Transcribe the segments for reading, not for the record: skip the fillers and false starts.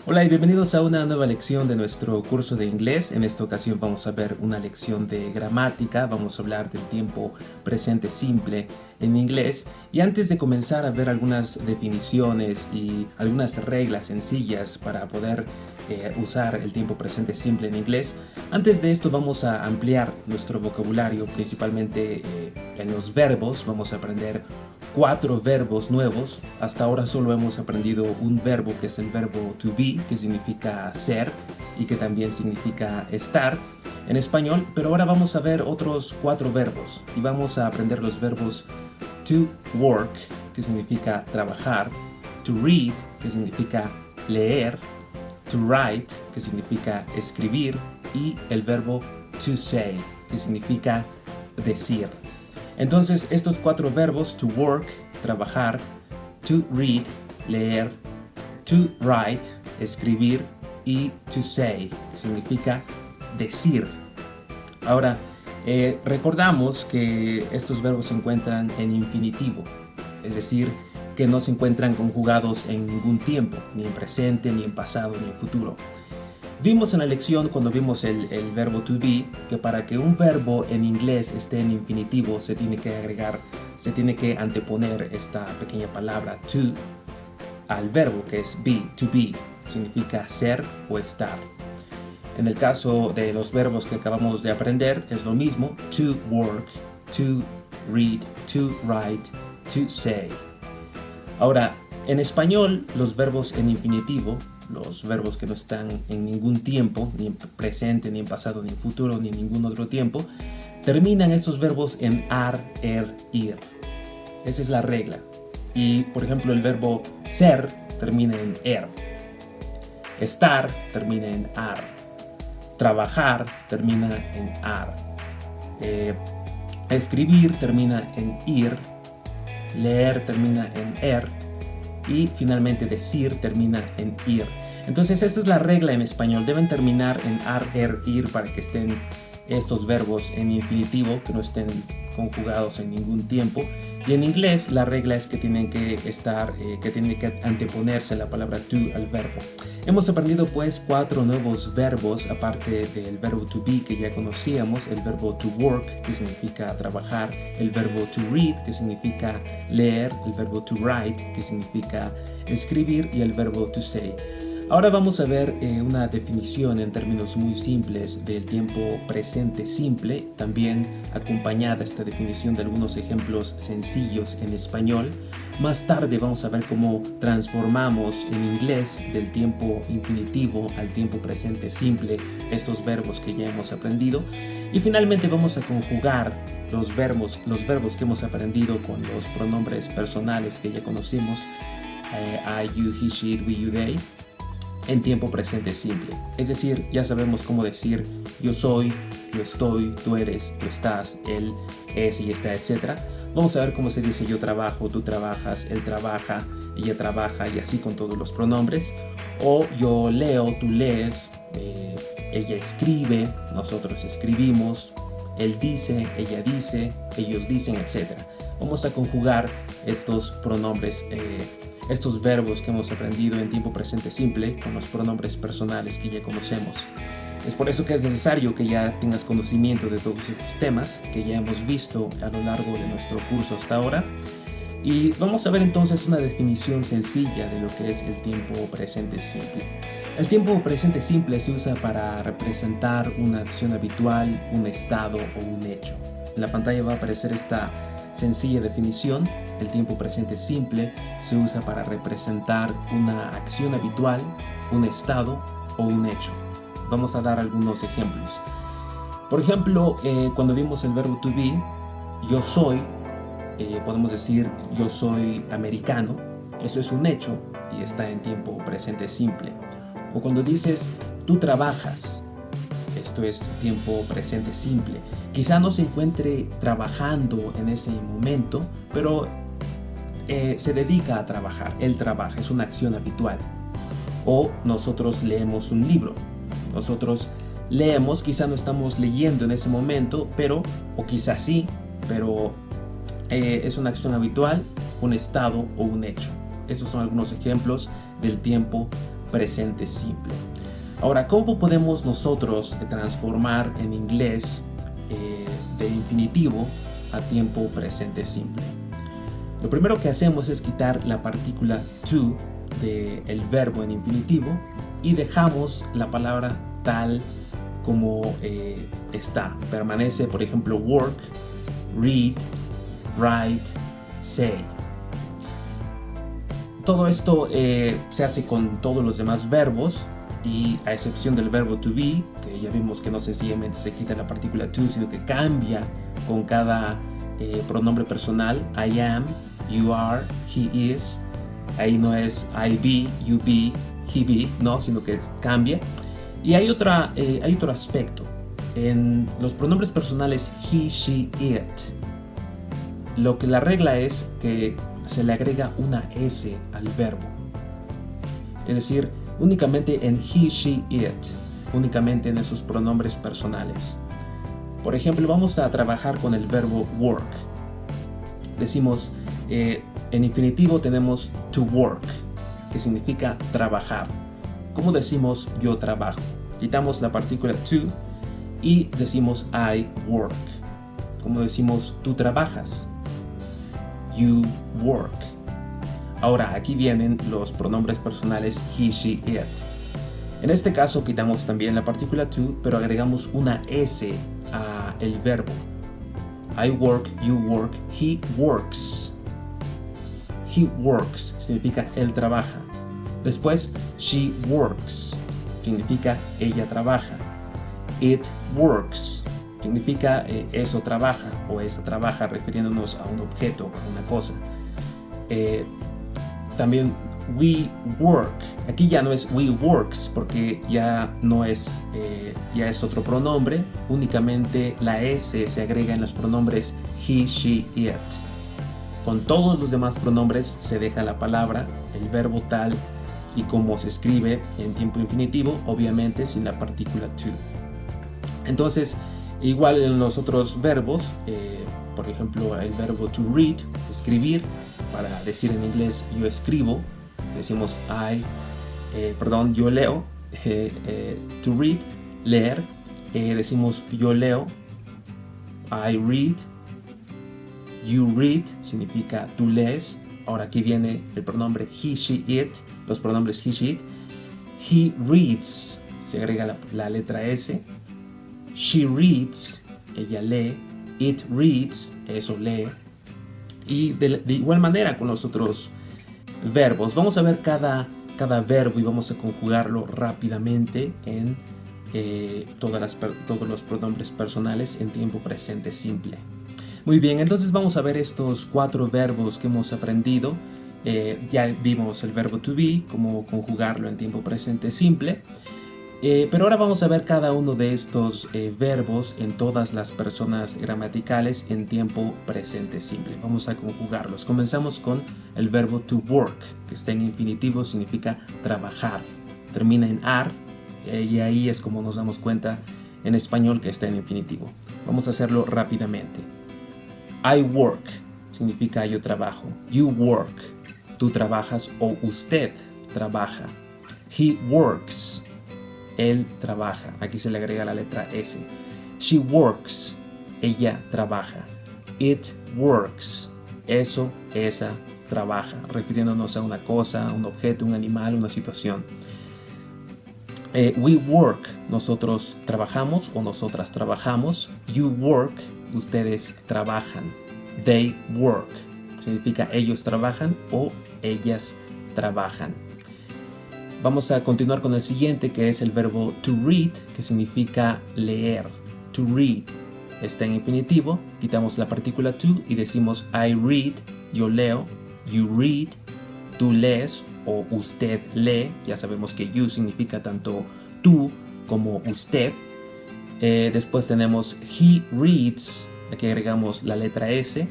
Hola y bienvenidos a una nueva lección de nuestro curso de inglés. En esta ocasión vamos a ver una lección de gramática, vamos a hablar del tiempo presente simple en inglés. Y antes de comenzar a ver algunas definiciones y algunas reglas sencillas para poder usar el tiempo presente simple en inglés, antes de esto vamos a ampliar nuestro vocabulario, principalmente en los verbos. Vamos a aprender 4 verbos nuevos. Hasta ahora solo hemos aprendido un verbo, que es el verbo to be, que significa ser y que también significa estar en español, pero ahora vamos a ver otros 4 verbos y vamos a aprender los verbos to work, que significa trabajar, to read, que significa leer, to write, que significa escribir, y el verbo to say, que significa decir. Entonces, estos 4 verbos, to work, trabajar, to read, leer, to write, escribir, y to say, que significa decir. Ahora, recordamos que estos verbos se encuentran en infinitivo, es decir, que no se encuentran conjugados en ningún tiempo, ni en presente, ni en pasado, ni en futuro. Vimos en la lección, cuando vimos el verbo to be, que para que un verbo en inglés esté en infinitivo se tiene que anteponer esta pequeña palabra to al verbo, que es be, to be, significa ser o estar. En el caso de los verbos que acabamos de aprender es lo mismo: to work, to read, to write, to say. Ahora, en español, los verbos en infinitivo, los verbos que no están en ningún tiempo, ni en presente, ni en pasado, ni en futuro, ni en ningún otro tiempo, terminan estos verbos en ar, ir. Esa es la regla. Y, por ejemplo, el verbo ser termina en estar termina en ar, trabajar termina en ar, escribir termina en ir, leer termina en y finalmente decir termina en ir. Entonces esta es la regla en español: deben terminar en ar, ir para que estén estos verbos en infinitivo, que no estén conjugados en ningún tiempo. Y en inglés la regla es que tienen que anteponerse la palabra to al verbo. Hemos aprendido pues 4 nuevos verbos, aparte del verbo to be que ya conocíamos: el verbo to work, que significa trabajar; el verbo to read, que significa leer; el verbo to write, que significa escribir; y el verbo to say. Ahora vamos a ver una definición en términos muy simples del tiempo presente simple, también acompañada esta definición de algunos ejemplos sencillos en español. Más tarde vamos a ver cómo transformamos en inglés del tiempo infinitivo al tiempo presente simple estos verbos que ya hemos aprendido. Y finalmente vamos a conjugar los verbos que hemos aprendido con los pronombres personales que ya conocimos: I, you, he, she, it, we, you, they, en tiempo presente simple. Es decir, ya sabemos cómo decir yo soy, yo estoy, tú eres, tú estás, él es y está, etc. Vamos a ver cómo se dice yo trabajo, tú trabajas, él trabaja, ella trabaja, y así con todos los pronombres. O yo leo, tú lees, ella escribe, nosotros escribimos, él dice, ella dice, ellos dicen, etc. Vamos a conjugar estos pronombres, estos verbos que hemos aprendido en tiempo presente simple con los pronombres personales que ya conocemos. Es por eso que es necesario que ya tengas conocimiento de todos estos temas que ya hemos visto a lo largo de nuestro curso hasta ahora. Y vamos a ver entonces una definición sencilla de lo que es el tiempo presente simple. El tiempo presente simple se usa para representar una acción habitual, un estado o un hecho. En la pantalla va a aparecer esta sencilla definición. El tiempo presente simple se usa para representar una acción habitual, un estado o un hecho. Vamos a dar algunos ejemplos. Por ejemplo, cuando vimos el verbo to be, yo soy, podemos decir yo soy americano. Eso es un hecho y está en tiempo presente simple. O cuando dices tú trabajas, esto es tiempo presente simple. Quizá no se encuentre trabajando en ese momento, pero se dedica a trabajar. Él trabaja, es una acción habitual. O nosotros leemos un libro. Nosotros leemos, quizá no estamos leyendo en ese momento, o quizá sí, pero es una acción habitual, un estado o un hecho. Estos son algunos ejemplos del tiempo presente simple. Ahora, ¿cómo podemos nosotros transformar en inglés de infinitivo a tiempo presente simple? Lo primero que hacemos es quitar la partícula to del verbo en infinitivo y dejamos la palabra tal como está. Permanece, por ejemplo, work, read, write, say. Todo esto se hace con todos los demás verbos y a excepción del verbo to be, que ya vimos que no sencillamente se quita la partícula to, sino que cambia con cada pronombre personal. I am, you are, he is. Ahí no es I be, you be, he be, no, sino que cambia. Y hay otro aspecto. En los pronombres personales he, she, it, lo que la regla es que se le agrega una S al verbo. Es decir, únicamente en he, she, it, únicamente en esos pronombres personales. Por ejemplo, vamos a trabajar con el verbo work. Decimos, en infinitivo tenemos to work, que significa trabajar. ¿Cómo decimos yo trabajo? Quitamos la partícula to y decimos I work. ¿Cómo decimos tú trabajas? You work. Ahora, aquí vienen los pronombres personales he, she, it. En este caso quitamos también la partícula to, pero agregamos una S a el verbo. I work, you work, he works. He works significa él trabaja. Después, she works significa ella trabaja. It works significa eso trabaja o esa trabaja, refiriéndonos a un objeto, a una cosa. También we work, aquí ya no es we works porque ya no es, ya es otro pronombre, únicamente la S se agrega en los pronombres he, she, it. Con todos los demás pronombres se deja la palabra, el verbo tal y como se escribe en tiempo infinitivo, obviamente sin la partícula to. Entonces, igual en los otros verbos, por ejemplo el verbo to read, escribir, para decir en inglés yo escribo, decimos yo leo, to read, leer, decimos yo leo, I read, you read, significa tú lees. Ahora aquí viene el pronombre he, she, it, los pronombres he, she, it. He reads, se agrega la letra S. She reads, ella lee. It reads, eso lee. Y de igual manera con los otros verbos. Vamos a ver cada verbo y vamos a conjugarlo rápidamente en todos los pronombres personales en tiempo presente simple. Muy bien, entonces vamos a ver estos 4 verbos que hemos aprendido. Ya vimos el verbo to be, cómo conjugarlo en tiempo presente simple. Pero ahora vamos a ver cada uno de estos verbos en todas las personas gramaticales en tiempo presente simple. Vamos a conjugarlos. Comenzamos con el verbo to work, que está en infinitivo, significa trabajar. Termina en ar, y ahí es como nos damos cuenta en español que está en infinitivo. Vamos a hacerlo rápidamente. I work significa yo trabajo. You work, tú trabajas o usted trabaja. He works, él trabaja. Aquí se le agrega la letra S. She works, ella trabaja. It works, eso, esa trabaja, refiriéndonos a una cosa, un objeto, un animal, una situación. We work, nosotros trabajamos o nosotras trabajamos. You work, ustedes trabajan. They work, significa ellos trabajan o ellas trabajan. Vamos a continuar con el siguiente, que es el verbo to read, que significa leer. To read está en infinitivo, quitamos la partícula to y decimos I read, yo leo. You read, tú lees o usted lee. Ya sabemos que you significa tanto tú como usted. Después tenemos he reads, aquí agregamos la letra S.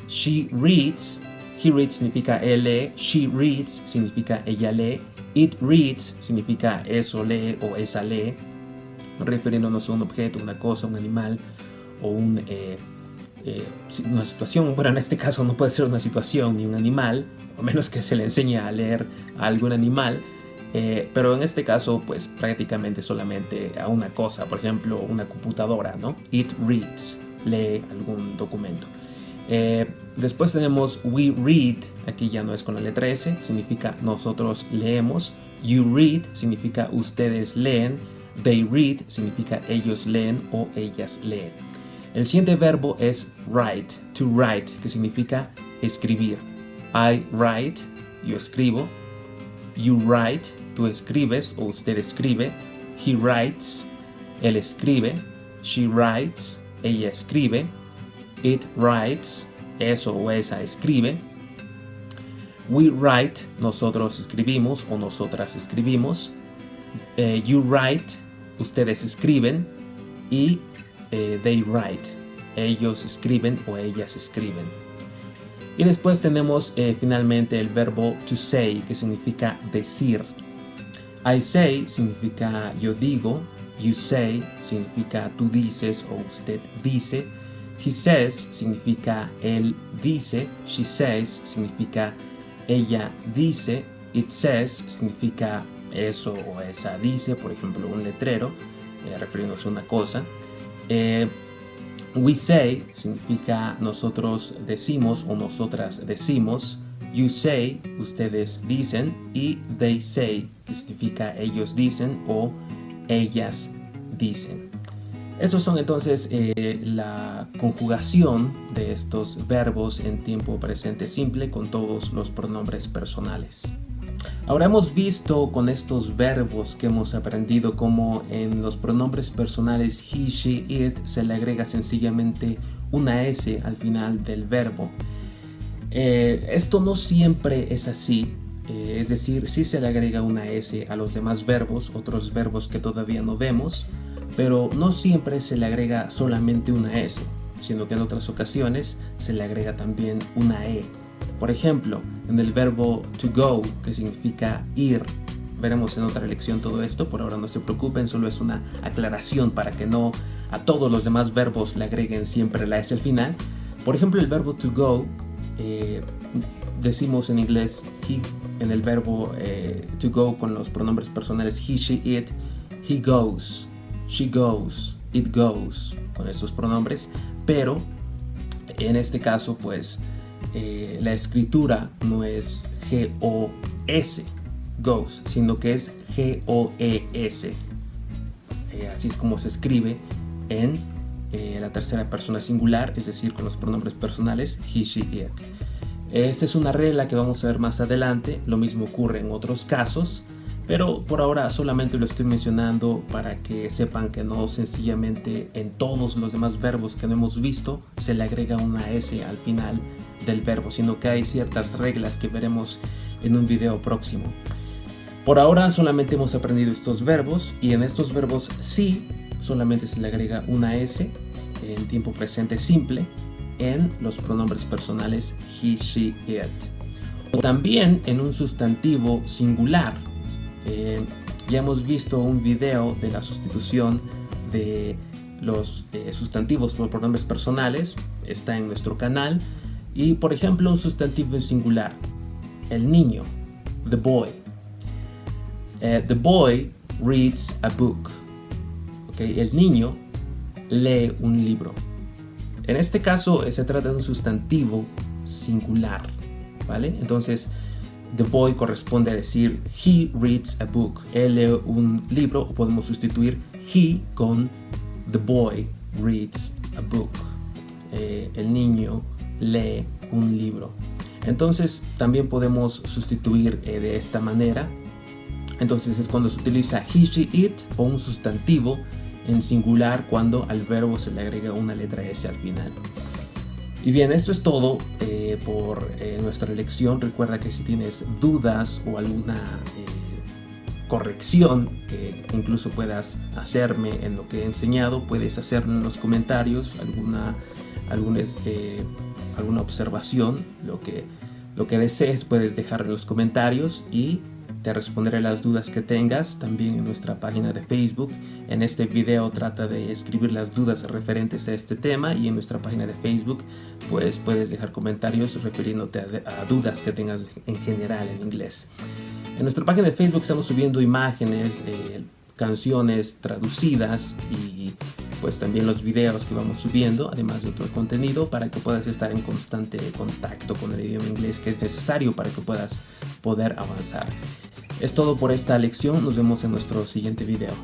She reads, he reads significa él lee. She reads significa ella lee. It reads significa eso lee o esa lee, refiriéndonos a un objeto, una cosa, un animal o una situación. Bueno, en este caso no puede ser una situación ni un animal, a menos que se le enseñe a leer a algún animal. Pero en este caso, pues prácticamente solamente a una cosa, por ejemplo, una computadora, ¿no? It reads, lee algún documento. Después tenemos we read, aquí ya no es con la letra S, significa nosotros leemos. You read significa ustedes leen. They read significa ellos leen o ellas leen. El siguiente verbo es write, to write, que significa escribir. I write, yo escribo. You write, tú escribes o usted escribe. He writes, él escribe. She writes, ella escribe. It writes, eso o esa escribe. We write, nosotros escribimos o nosotras escribimos. You write, ustedes escriben. Y they write, ellos escriben o ellas escriben. Y después tenemos finalmente el verbo to say, que significa decir. I say significa yo digo. You say significa tú dices o usted dice. He says significa él dice. She says significa ella dice. It says significa eso o esa dice, por ejemplo un letrero refiriéndose a una cosa. We say significa nosotros decimos o nosotras decimos. You say, ustedes dicen. Y they say, que significa ellos dicen o ellas dicen. Estos son entonces la conjugación de estos verbos en tiempo presente simple con todos los pronombres personales. Ahora hemos visto con estos verbos que hemos aprendido cómo en los pronombres personales he, she, it se le agrega sencillamente una S al final del verbo. Esto no siempre es así. Es decir, sí se le agrega una S a los demás verbos, otros verbos que todavía no vemos, pero no siempre se le agrega solamente una S, sino que en otras ocasiones se le agrega también una E. Por ejemplo, en el verbo to go, que significa ir, veremos en otra lección todo esto, por ahora no se preocupen, solo es una aclaración para que no a todos los demás verbos le agreguen siempre la S al final. Por ejemplo, el verbo to go, decimos en inglés he, en el verbo to go con los pronombres personales he, she, it, he goes, she goes, it goes, con estos pronombres, pero en este caso pues la escritura no es G-O-S, goes, sino que es G-O-E-S. Así es como se escribe en la tercera persona singular, es decir, con los pronombres personales he, she, it. Esta es una regla que vamos a ver más adelante, lo mismo ocurre en otros casos, pero por ahora solamente lo estoy mencionando para que sepan que no sencillamente en todos los demás verbos que no hemos visto se le agrega una S al final del verbo, sino que hay ciertas reglas que veremos en un video próximo. Por ahora solamente hemos aprendido estos verbos y en estos verbos sí solamente se le agrega una S en tiempo presente simple en los pronombres personales he, she, it. También en un sustantivo singular. Ya hemos visto un video de la sustitución de los sustantivos por pronombres personales, está en nuestro canal. Y por ejemplo un sustantivo en singular, el niño, the boy. The boy reads a book. Okay, el niño lee un libro. En este caso se trata de un sustantivo singular, ¿vale? Entonces, the boy corresponde a decir he reads a book. Él lee un libro, o podemos sustituir he con the boy reads a book. El niño lee un libro. Entonces, también podemos sustituir de esta manera. Entonces, es cuando se utiliza he, she, it o un sustantivo en singular cuando al verbo se le agrega una letra S al final. Y bien, esto es todo por nuestra lección. Recuerda que si tienes dudas o alguna corrección que incluso puedas hacerme en lo que he enseñado, puedes hacerlo en los comentarios, alguna observación, lo que desees puedes dejar en los comentarios y te responderé las dudas que tengas también en nuestra página de Facebook. En este video trata de escribir las dudas referentes a este tema y en nuestra página de Facebook pues puedes dejar comentarios refiriéndote a dudas que tengas en general en inglés. En nuestra página de Facebook estamos subiendo imágenes, canciones traducidas y pues también los videos que vamos subiendo, además de otro contenido, para que puedas estar en constante contacto con el idioma inglés, que es necesario para que puedas poder avanzar. Es todo por esta lección, nos vemos en nuestro siguiente video.